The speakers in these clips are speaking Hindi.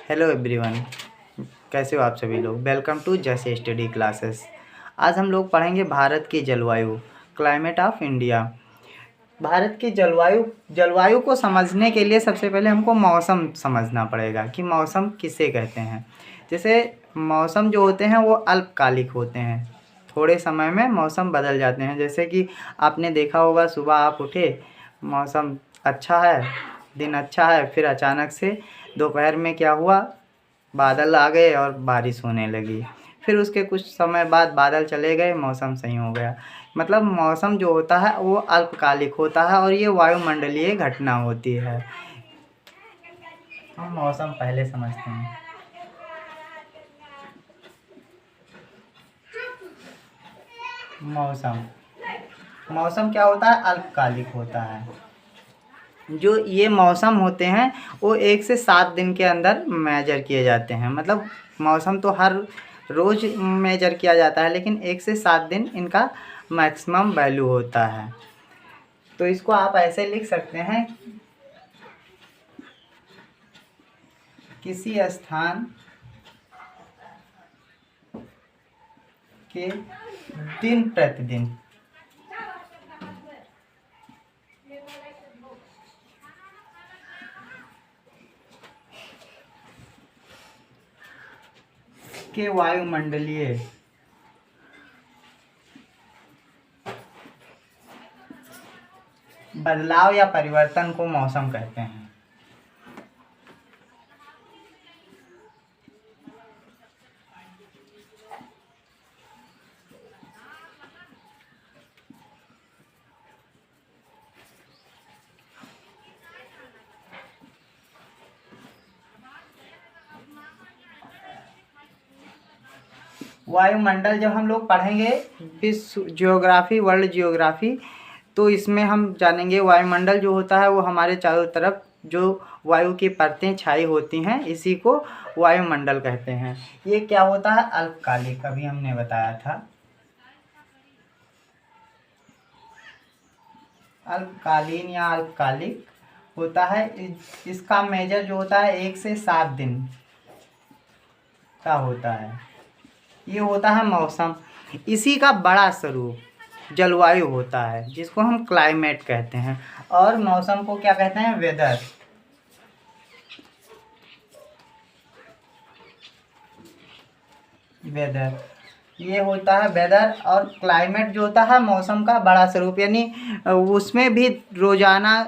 हेलो एवरीवन, कैसे हो आप सभी लोग। वेलकम टू जैसे स्टडी क्लासेस। आज हम लोग पढ़ेंगे भारत की जलवायु, क्लाइमेट ऑफ इंडिया। भारत की जलवायु को समझने के लिए सबसे पहले हमको मौसम समझना पड़ेगा कि मौसम किसे कहते हैं। जैसे मौसम जो होते हैं वो अल्पकालिक होते हैं, थोड़े समय में मौसम बदल जाते हैं। जैसे कि आपने देखा होगा, सुबह आप उठे, मौसम अच्छा है, दिन अच्छा है, फिर अचानक से दोपहर में क्या हुआ, बादल आ गए और बारिश होने लगी। फिर उसके कुछ समय बाद बादल चले गए, मौसम सही हो गया। मतलब मौसम जो होता है वो अल्पकालिक होता है और ये वायुमंडलीय घटना होती है। हम मौसम पहले समझते हैं। मौसम क्या होता है, अल्पकालिक होता है। जो ये मौसम होते हैं वो 1 से 7 दिन के अंदर मेजर किए जाते हैं। मतलब मौसम तो हर रोज़ मेजर किया जाता है, लेकिन 1 से 7 दिन इनका मैक्सिमम वैल्यू होता है। तो इसको आप ऐसे लिख सकते हैं, किसी स्थान के दिन प्रतिदिन के वायुमंडलीय बदलाव या परिवर्तन को मौसम कहते हैं। वायुमंडल जब हम लोग पढ़ेंगे विश्व जियोग्राफी, वर्ल्ड जियोग्राफी, तो इसमें हम जानेंगे वायुमंडल जो होता है वो हमारे चारों तरफ जो वायु की परतें छाई होती हैं, इसी को वायुमंडल कहते हैं। ये क्या होता है, अल्पकालिक, अभी हमने बताया था। अल्पकालीन या अल्पकालिक होता है। इसका मेजर जो होता है 1 से 7 दिन का होता है। ये होता है मौसम। इसी का बड़ा स्वरूप जलवायु होता है, जिसको हम क्लाइमेट कहते हैं। और मौसम को क्या कहते हैं, वेदर। ये होता है वेदर। और क्लाइमेट जो होता है मौसम का बड़ा स्वरूप, यानी उसमें भी रोजाना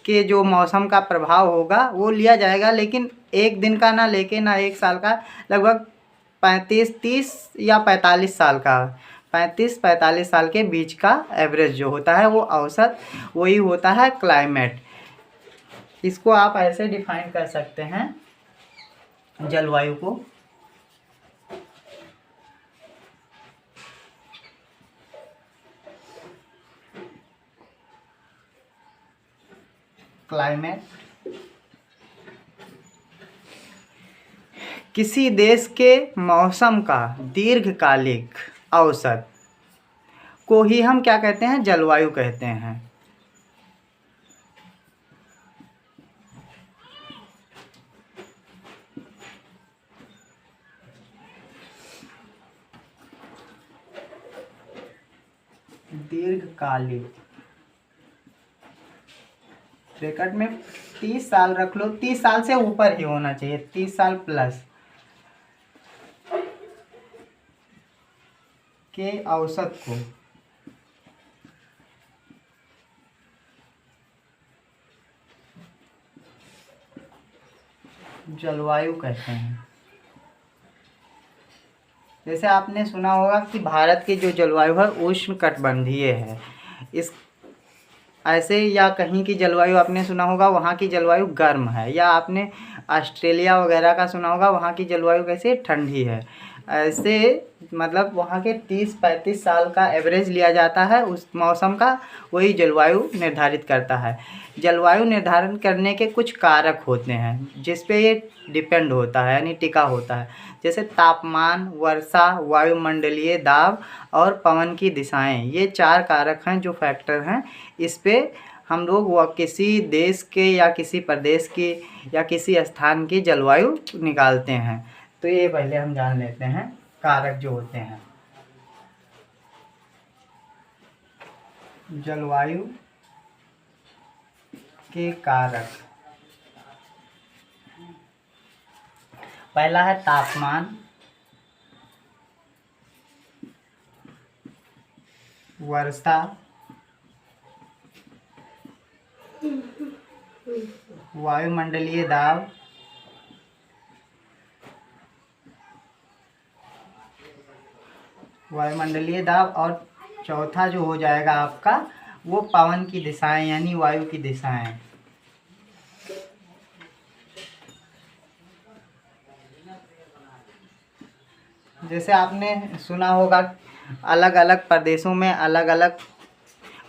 के जो मौसम का प्रभाव होगा वो लिया जाएगा, लेकिन एक दिन का ना लेके ना एक साल का, लगभग 35-30 या 45 साल का, 35-45 साल के बीच का एवरेज जो होता है वो औसत, वही होता है क्लाइमेट। इसको आप ऐसे डिफाइन कर सकते हैं जलवायु को। क्लाइमेट किसी देश के मौसम का दीर्घकालिक औसत को ही हम क्या कहते हैं, जलवायु कहते हैं। दीर्घकालिक, ब्रैकेट में 30 साल रख लो, 30 साल से ऊपर ही होना चाहिए, 30 साल प्लस के औसत को जलवायु कहते हैं। जैसे आपने सुना होगा कि भारत की जो जलवायु है उष्णकटिबंधीय है। इस ऐसे, या कहीं की जलवायु आपने सुना होगा वहाँ की जलवायु गर्म है, या आपने ऑस्ट्रेलिया वगैरह का सुना होगा वहाँ की जलवायु कैसे, ठंडी है। ऐसे मतलब वहाँ के 30-35 साल का एवरेज लिया जाता है उस मौसम का, वही जलवायु निर्धारित करता है। जलवायु निर्धारण करने के कुछ कारक होते हैं जिस पे ये डिपेंड होता है, यानी टिका होता है। जैसे तापमान, वर्षा, वायुमंडलीय दाब और पवन की दिशाएं, ये 4 कारक हैं जो फैक्टर हैं। इस पे हम लोग वह किसी देश के या किसी प्रदेश की या किसी स्थान की जलवायु निकालते हैं। तो ये पहले हम जान लेते हैं कारक जो होते हैं जलवायु के कारक। पहला है तापमान, वर्षा, वायुमंडलीय दाब, और चौथा जो हो जाएगा आपका वो पवन की दिशाएं यानी वायु की दिशाएं। जैसे आपने सुना होगा अलग अलग प्रदेशों में अलग अलग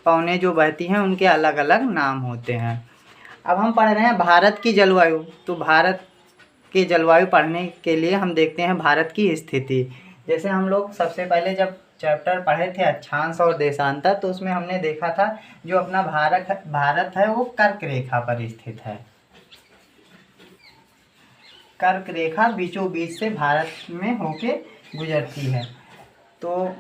पवनें जो बहती हैं उनके अलग अलग नाम होते हैं। अब हम पढ़ रहे हैं भारत की जलवायु। तो भारत की जलवायु पढ़ने के लिए हम देखते हैं भारत की स्थिति। जैसे हम लोग सबसे पहले जब चैप्टर पढ़े थे अक्षांश और देशांतर, तो उसमें हमने देखा था जो अपना भारत है वो कर्क रेखा पर स्थित है। कर्क रेखा बीचों बीच से भारत में होके गुजरती है। तो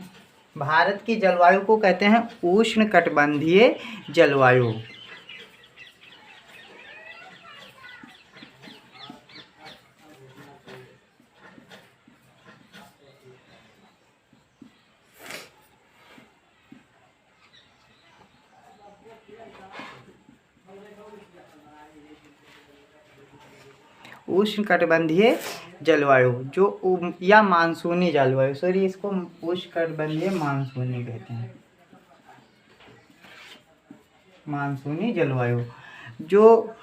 भारत की जलवायु को कहते हैं उष्णकटिबंधीय जलवायु। उष्णकटिबंधीय जलवायु जो या मानसूनी जलवायु, सॉरी इसको उष्णकटिबंधीय मानसूनी कहते हैं। मानसूनी जलवायु जो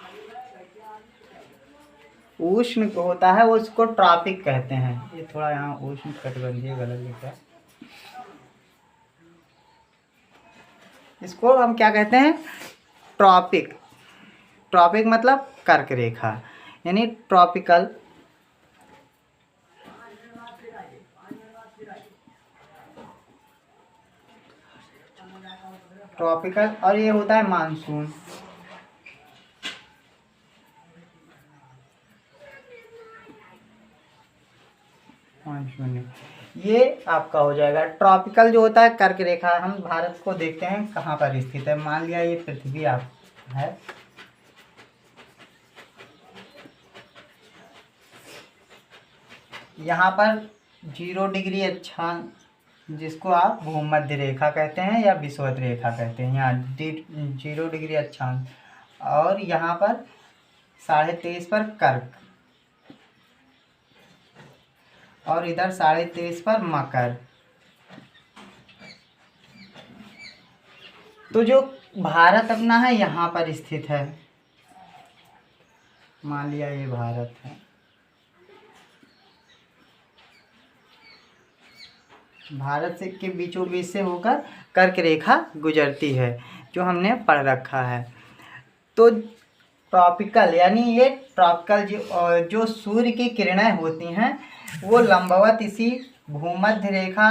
उष्ण होता है वो उसको ट्रॉपिक कहते हैं। ये थोड़ा यहाँ उष्णकटिबंधीय गलत लिखा है, इसको हम क्या कहते हैं ट्रॉपिक। ट्रॉपिक मतलब कर्क रेखा यानी ट्रॉपिकल। और ये होता है मानसून। ये आपका हो जाएगा ट्रॉपिकल जो होता है कर्क रेखा। हम भारत को देखते हैं कहाँ पर स्थित है। मान लिया ये पृथ्वी आप है, यहाँ पर 0 डिग्री अक्षांश जिसको आप भूमध्य रेखा कहते हैं या विषुवत रेखा कहते हैं, यहाँ 0 डिग्री अक्षांश, और यहाँ पर 23.5 पर कर्क, और इधर 23.5 पर मकर। तो जो भारत अपना है यहाँ पर स्थित है। मान लिया ये भारत है, भारत से के बीचों बीच से होकर कर्क रेखा गुजरती है जो हमने पढ़ रखा है। तो ट्रॉपिकल यानी ये ट्रॉपिकल जो सूर्य की किरणें होती हैं वो लंबवत इसी भूमध्य रेखा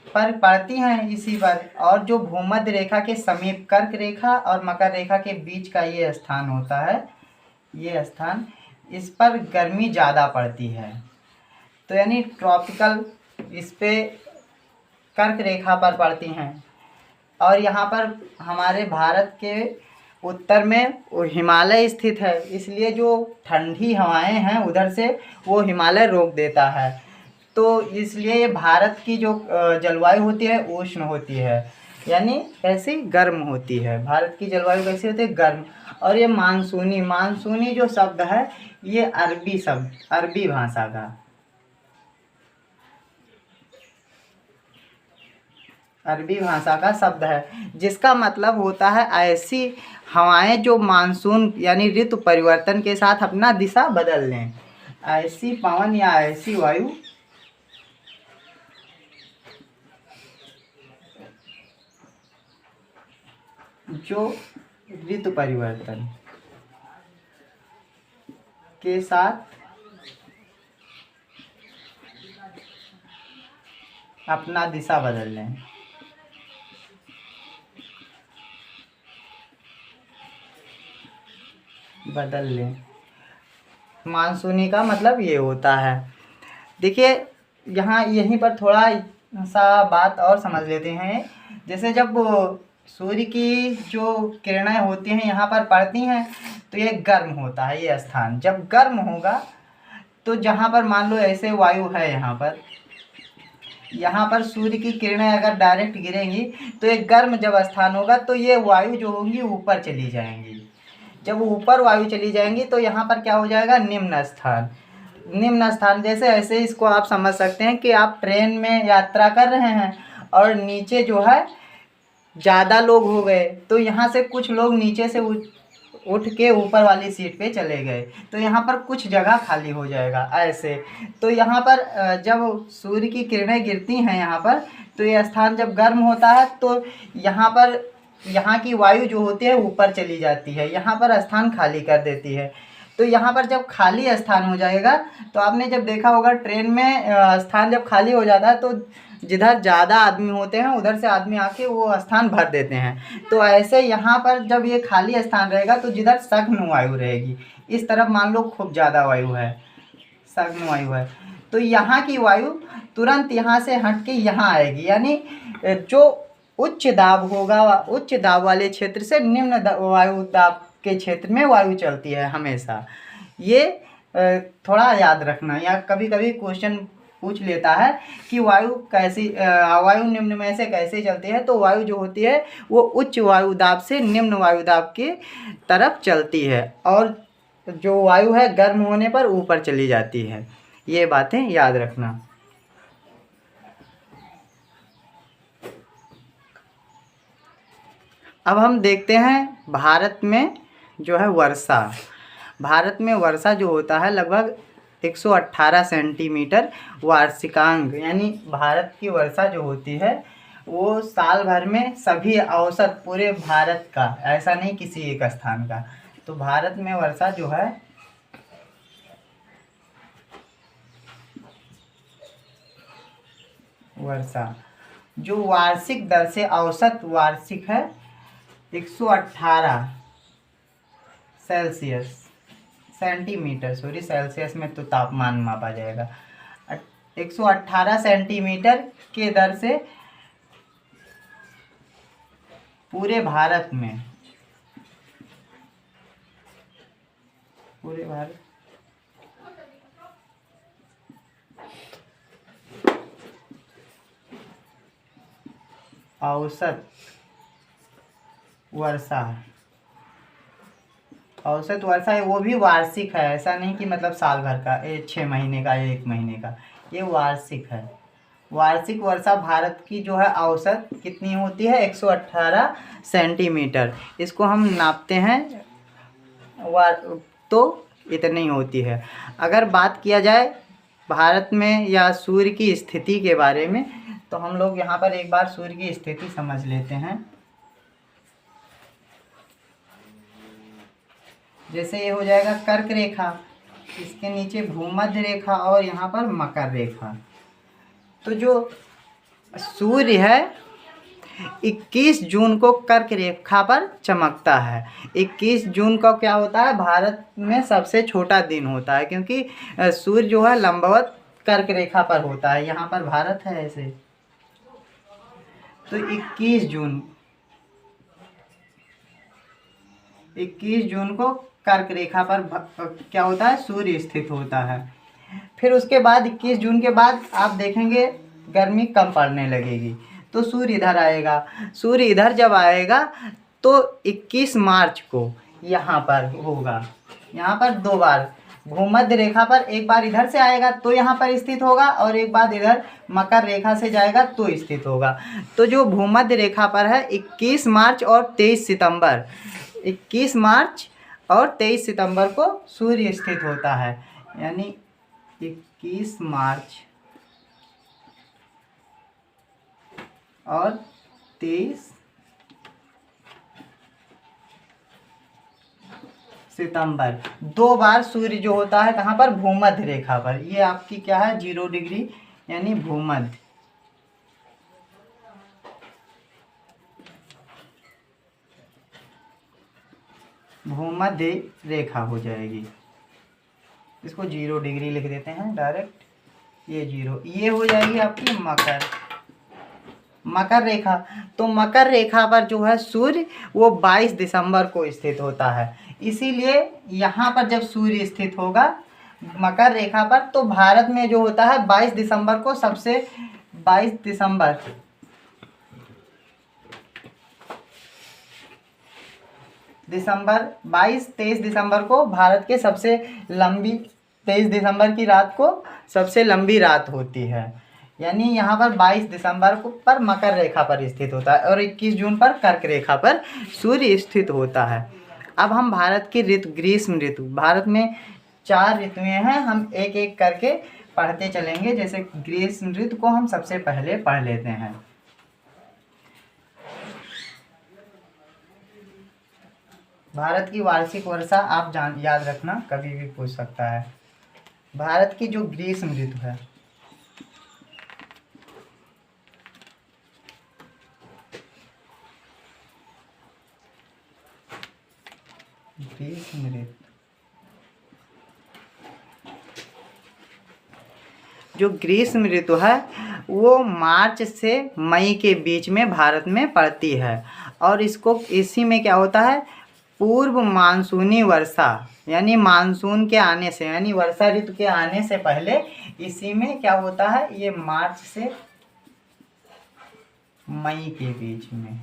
पर पड़ती हैं इसी पर, और जो भूमध्य रेखा के समीप कर्क रेखा और मकर रेखा के बीच का ये स्थान होता है, ये स्थान, इस पर गर्मी ज़्यादा पड़ती है। तो यानी ट्रॉपिकल इस पे कर्क रेखा पर पड़ती हैं। और यहाँ पर हमारे भारत के उत्तर में हिमालय स्थित है, इसलिए जो ठंडी हवाएं हैं उधर से वो हिमालय रोक देता है। तो इसलिए ये भारत की जो जलवायु होती है उष्ण होती है, यानी कैसी गर्म होती है। भारत की जलवायु कैसी होती है गर्म। और ये मानसूनी जो शब्द है ये अरबी भाषा का, अरबी भाषा का शब्द है, जिसका मतलब होता है ऐसी हवाएं जो मानसून यानी ऋतु परिवर्तन के साथ अपना दिशा बदल लें। ऐसी पवन या ऐसी वायु जो ऋतु परिवर्तन के साथ अपना दिशा बदल लें। बदल लें। मानसूनी का मतलब ये होता है। देखिए यहाँ यहीं पर थोड़ा सा बात और समझ लेते हैं। जैसे जब सूर्य की जो किरणें होती हैं यहाँ पर पड़ती हैं तो ये गर्म होता है। ये स्थान जब गर्म होगा तो जहाँ पर मान लो ऐसे वायु है, यहाँ पर सूर्य की किरणें अगर डायरेक्ट गिरेंगी तो एक गर्म जब स्थान होगा तो ये वायु जो होंगी ऊपर चली जाएंगी। जब ऊपर वायु चली जाएंगी तो यहाँ पर क्या हो जाएगा, निम्न स्थान। निम्न स्थान जैसे ऐसे इसको आप समझ सकते हैं कि आप ट्रेन में यात्रा कर रहे हैं और नीचे जो है ज़्यादा लोग हो गए तो यहाँ से कुछ लोग नीचे से उठ के ऊपर वाली सीट पे चले गए तो यहाँ पर कुछ जगह खाली हो जाएगा ऐसे। तो यहाँ पर जब सूर्य की किरणें गिरती हैं यहाँ पर तो ये स्थान जब गर्म होता है तो यहाँ पर यहाँ की वायु जो होती है ऊपर चली जाती है, यहाँ पर स्थान खाली कर देती है। तो यहाँ पर जब खाली स्थान हो जाएगा तो आपने जब देखा होगा ट्रेन में स्थान जब खाली हो जाता है तो जिधर ज़्यादा आदमी होते हैं उधर से आदमी आके वो स्थान भर देते हैं। तो ऐसे यहाँ पर जब ये खाली स्थान रहेगा तो जिधर सघन वायु रहेगी, इस तरफ मान लो खूब ज़्यादा वायु है, सघन वायु है, तो यहाँ की वायु तुरंत यहाँ से हट के यहाँ आएगी। यानी जो उच्च दाब होगा, उच्च दाब वाले क्षेत्र से निम्न वायु दाब के क्षेत्र में वायु चलती है हमेशा। ये थोड़ा याद रखना। या कभी कभी क्वेश्चन पूछ लेता है कि वायु कैसी, वायु निम्न में से कैसे चलती है, तो वायु जो होती है वो उच्च वायु दाब से निम्न वायु दाब की तरफ चलती है और जो वायु है गर्म होने पर ऊपर चली जाती है। ये बातें याद रखना। अब हम देखते हैं भारत में जो है वर्षा। भारत में वर्षा जो होता है लगभग 118 सेंटीमीटर वार्षिकांक। यानी भारत की वर्षा जो होती है वो साल भर में सभी औसत पूरे भारत का, ऐसा नहीं किसी एक स्थान का। तो भारत में वर्षा जो है वर्षा जो वार्षिक दर से औसत वार्षिक है 118 सेंटीमीटर, सॉरी सेल्सियस में तो तापमान मापा जाएगा। 118 सेंटीमीटर के दर से पूरे भारत में, पूरे भारत औसत वर्षा, औसत वर्षा है वो भी वार्षिक है, ऐसा नहीं कि मतलब साल भर का, 6 महीने का या 1 महीने का, ये वार्षिक है। वार्षिक वर्षा भारत की जो है औसत कितनी होती है 118 सेंटीमीटर। इसको हम नापते हैं तो इतनी होती है। अगर बात किया जाए भारत में या सूर्य की स्थिति के बारे में तो हम लोग यहाँ पर एक बार सूर्य की स्थिति समझ लेते हैं। जैसे ये हो जाएगा कर्क रेखा, इसके नीचे भूमध्य रेखा और यहाँ पर मकर रेखा। तो जो सूर्य है 21 जून को कर्क रेखा पर चमकता है। 21 जून को क्या होता है, भारत में सबसे छोटा दिन होता है क्योंकि सूर्य जो है लंबवत कर्क रेखा पर होता है। यहाँ पर भारत है ऐसे, तो 21 जून को कर्क रेखा पर क्या होता है, सूर्य स्थित होता है। फिर उसके बाद 21 जून के बाद आप देखेंगे गर्मी कम पड़ने लगेगी तो सूर्य इधर आएगा। सूर्य इधर जब आएगा तो 21 मार्च को यहाँ पर होगा, यहाँ पर 2 बार भूमध्य रेखा पर, एक बार इधर से आएगा तो यहाँ पर स्थित होगा और एक बार इधर मकर रेखा से जाएगा तो स्थित होगा। तो जो भूमध्य रेखा पर है 21 मार्च और 23 सितंबर, 21 मार्च और 23 सितंबर को सूर्य स्थित होता है। यानी 21 मार्च और 23 सितंबर 2 बार सूर्य जो होता है कहाँ पर, भूमध्य रेखा पर। ये आपकी क्या है 0 डिग्री यानी भूमध्य। भूमध्य रेखा हो जाएगी। इसको 0 डिग्री लिख देते हैं डायरेक्ट, ये 0, ये हो जाएगी आपकी मकर रेखा। तो मकर रेखा पर जो है सूर्य वो 22 दिसंबर को स्थित होता है। इसीलिए यहाँ पर जब सूर्य स्थित होगा मकर रेखा पर, तो भारत में जो होता है 22 दिसंबर को 22 दिसंबर 23 दिसंबर को भारत के सबसे लंबी 23 दिसंबर की रात को सबसे लंबी रात होती है। यानी यहाँ पर 22 दिसंबर को पर मकर रेखा पर स्थित होता है और 21 जून पर कर्क रेखा पर सूर्य स्थित होता है। अब हम भारत की ऋतु, ग्रीष्म ऋतु, भारत में 4 ऋतुएं हैं, हम एक एक करके पढ़ते चलेंगे। जैसे ग्रीष्म ऋतु को हम सबसे पहले पढ़ लेते हैं। भारत की वार्षिक वर्षा आप याद रखना, कभी भी पूछ सकता है। भारत की जो ग्रीष्म ऋतु है, ग्रीष्म ऋतु, जो ग्रीष्म ऋतु है वो मार्च से मई के बीच में भारत में पड़ती है। और इसी में क्या होता है, पूर्व मानसूनी वर्षा, यानी मानसून के आने से, यानी वर्षा ऋतु के आने से पहले इसी में क्या होता है, ये मार्च से मई के बीच में,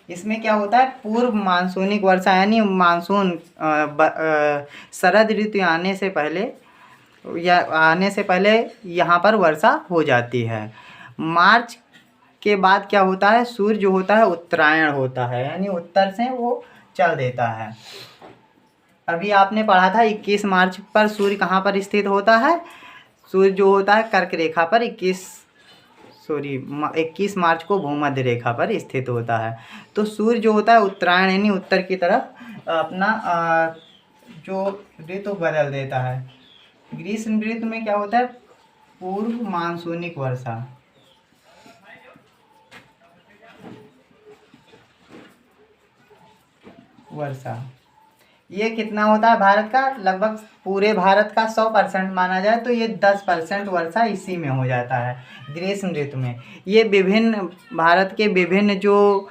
इसमें क्या होता है, पूर्व मानसूनिक वर्षा, यानी मानसून शरद ऋतु आने से पहले यहाँ पर वर्षा हो जाती है। मार्च के बाद क्या होता है, सूर्य जो होता है उत्तरायण होता है, यानी उत्तर से वो चल देता है। अभी आपने पढ़ा था 21 मार्च पर सूर्य कहाँ पर स्थित होता है, सूर्य जो होता है कर्क रेखा पर 21 मार्च को भूमध्य रेखा पर स्थित होता है। तो सूर्य जो होता है उत्तरायण यानी उत्तर की तरफ अपना जो ऋतु बदल देता है। ग्रीष्म ऋतु में क्या होता है, पूर्व मानसूनिक वर्षा, ये कितना होता है भारत का, लगभग पूरे भारत का 100% माना जाए तो ये 10% वर्षा इसी में हो जाता है ग्रीष्म ऋतु में। ये विभिन्न भारत के विभिन्न जो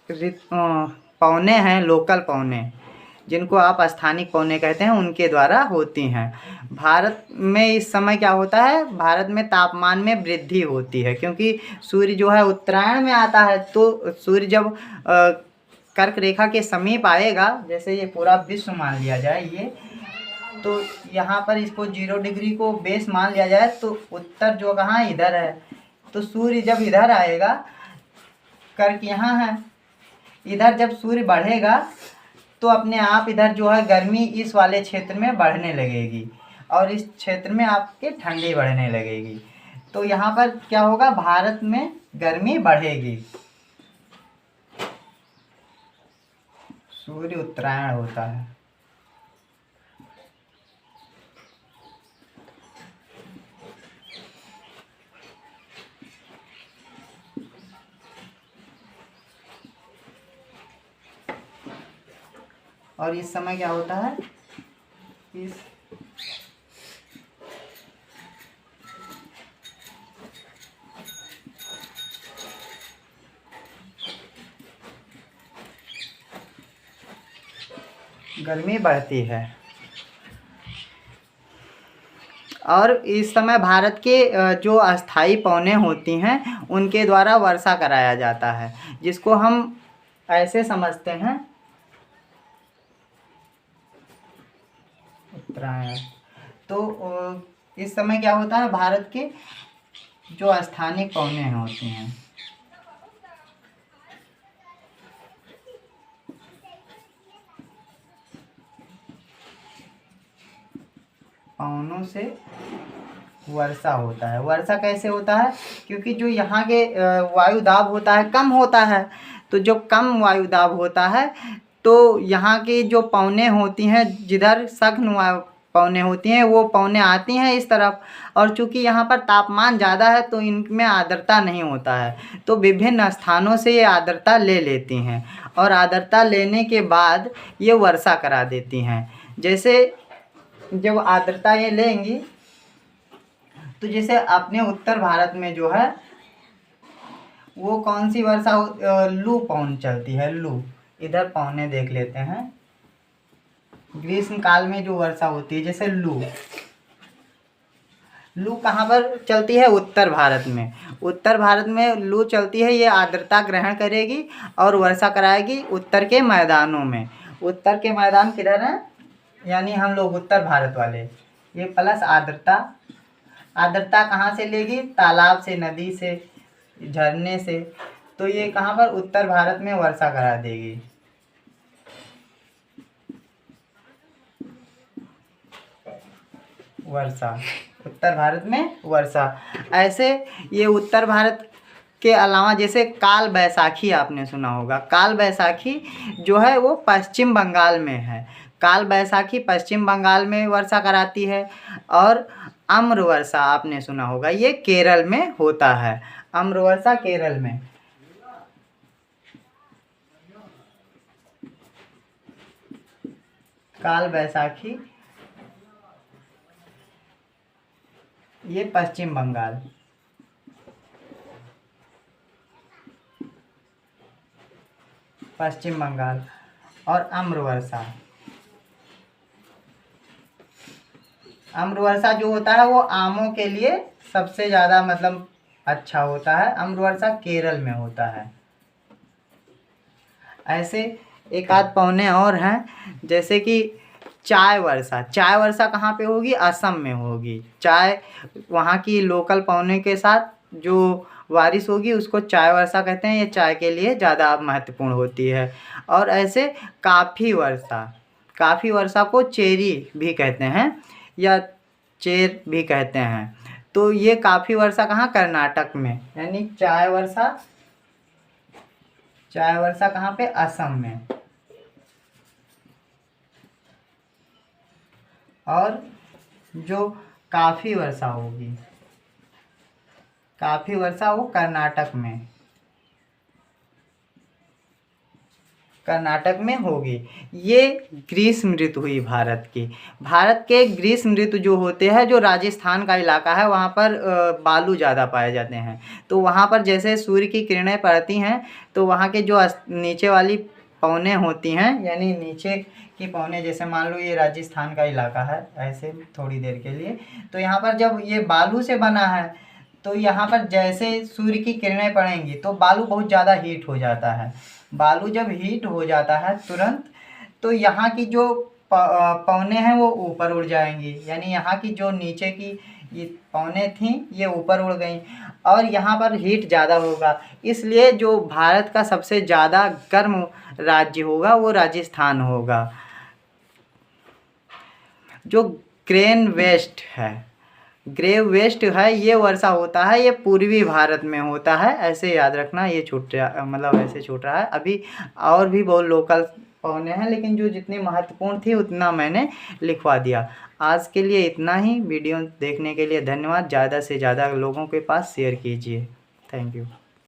पौने हैं, लोकल पौने, जिनको आप स्थानिक पौने कहते हैं, उनके द्वारा होती हैं। भारत में इस समय क्या होता है, भारत में तापमान में वृद्धि होती है, क्योंकि सूर्य जो है उत्तरायण में आता है। तो सूर्य जब कर्क रेखा के समीप आएगा, जैसे ये पूरा विश्व मान लिया जाए ये, तो यहाँ पर इसको 0 डिग्री को बेस मान लिया जाए, तो उत्तर जो कहाँ इधर है, तो सूर्य जब इधर आएगा, कर्क यहाँ है, इधर जब सूर्य बढ़ेगा तो अपने आप इधर जो है गर्मी इस वाले क्षेत्र में बढ़ने लगेगी और इस क्षेत्र में आपके ठंडी बढ़ने लगेगी। तो यहाँ पर क्या होगा, भारत में गर्मी बढ़ेगी। सूर्य उत्तरायण होता है। और इस समय क्या होता है, इस गर्मी बढ़ती है। और इस समय भारत के जो अस्थाई पौने होती हैं उनके द्वारा वर्षा कराया जाता है, जिसको हम ऐसे समझते हैं उत्तरायण। तो इस समय क्या होता है, भारत के जो स्थानिक पौने होती हैं, पौनों से वर्षा होता है। वर्षा कैसे होता है, क्योंकि जो यहाँ के वायु दाब होता है कम होता है, तो जो कम वायु दाब होता है तो यहाँ की जो पौने होती हैं, जिधर सघन पौने होती हैं वो पौने आती हैं इस तरफ, और चूँकि यहाँ पर तापमान ज़्यादा है तो इनमें आर्द्रता नहीं होता है, तो विभिन्न स्थानों से ये आर्द्रता ले लेती हैं और आर्द्रता लेने के बाद ये वर्षा करा देती हैं। जैसे जब आर्द्रता ये लेंगी तो जैसे अपने उत्तर भारत में जो है वो कौन सी वर्षा लू पवन चलती है, लू। इधर पौने देख लेते हैं। ग्रीष्म काल में जो वर्षा होती है जैसे लू, लू कहाँ पर चलती है, उत्तर भारत में। उत्तर भारत में लू चलती है, ये आर्द्रता ग्रहण करेगी और वर्षा कराएगी उत्तर के मैदानों में। उत्तर के मैदान किधर हैं, यानी हम लोग उत्तर भारत वाले। ये प्लस आर्द्रता, आर्द्रता कहाँ से लेगी, तालाब से, नदी से, झरने से, तो ये कहाँ पर उत्तर भारत में वर्षा करा देगी। वर्षा, उत्तर भारत में वर्षा। ऐसे ये उत्तर भारत के अलावा जैसे काल बैसाखी आपने सुना होगा, काल बैसाखी जो है वो पश्चिम बंगाल में है। काल बैसाखी पश्चिम बंगाल में वर्षा कराती है। और अम्र वर्षा आपने सुना होगा, ये केरल में होता है। अम्र वर्षा केरल में। काल बैसाखी ये पश्चिम बंगाल। पश्चिम बंगाल। और अम्र वर्षा, अम्र वर्षा जो होता है वो आमों के लिए सबसे ज़्यादा मतलब अच्छा होता है। अम्र वर्षा केरल में होता है। ऐसे एक आध पौने और हैं, जैसे कि चाय वर्षा। चाय वर्षा कहाँ पे होगी, असम में होगी। चाय वहाँ की लोकल पौने के साथ जो बारिश होगी उसको चाय वर्षा कहते हैं। ये चाय के लिए ज़्यादा महत्वपूर्ण होती है। और ऐसे काफ़ी वर्षा, काफ़ी वर्षा को चेरी भी कहते हैं या चेर भी कहते हैं। तो ये काफ़ी वर्षा कहाँ, कर्नाटक में, यानी चाय वर्षा, चाय वर्षा कहाँ पे, असम में। और जो काफ़ी वर्षा होगी, काफ़ी वर्षा वो कर्नाटक में, कर्नाटक में होगी। ये ग्रीष्म ऋतु हुई भारत की। भारत के ग्रीष्म ऋतु जो होते हैं, जो राजस्थान का इलाका है वहाँ पर बालू ज़्यादा पाए जाते हैं। तो वहाँ पर जैसे सूर्य की किरणें पड़ती हैं तो वहाँ के जो नीचे वाली पौने होती हैं, यानी नीचे की पौने, जैसे मान लो ये राजस्थान का इलाका है ऐसे थोड़ी देर के लिए, तो यहाँ पर जब ये बालू से बना है तो यहाँ पर जैसे सूर्य की किरणें पड़ेंगी तो बालू बहुत ज़्यादा हीट हो जाता है। बालू जब हीट हो जाता है तुरंत, तो यहाँ की जो पौने हैं वो ऊपर उड़ जाएंगी, यानी यहाँ की जो नीचे की ये पौने थी ये ऊपर उड़ गई और यहाँ पर हीट ज़्यादा होगा। इसलिए जो भारत का सबसे ज़्यादा गर्म राज्य होगा वो राजस्थान होगा। जो ग्रेन वेस्ट है, ग्रेव वेस्ट है, ये वर्षा होता है, ये पूर्वी भारत में होता है। ऐसे याद रखना, ये छूट मतलब ऐसे छूट रहा है। अभी और भी बहुत लोकल पौने हैं, लेकिन जो जितनी महत्वपूर्ण थी उतना मैंने लिखवा दिया। आज के लिए इतना ही। वीडियो देखने के लिए धन्यवाद। ज़्यादा से ज़्यादा लोगों के पास शेयर कीजिए। Thank you.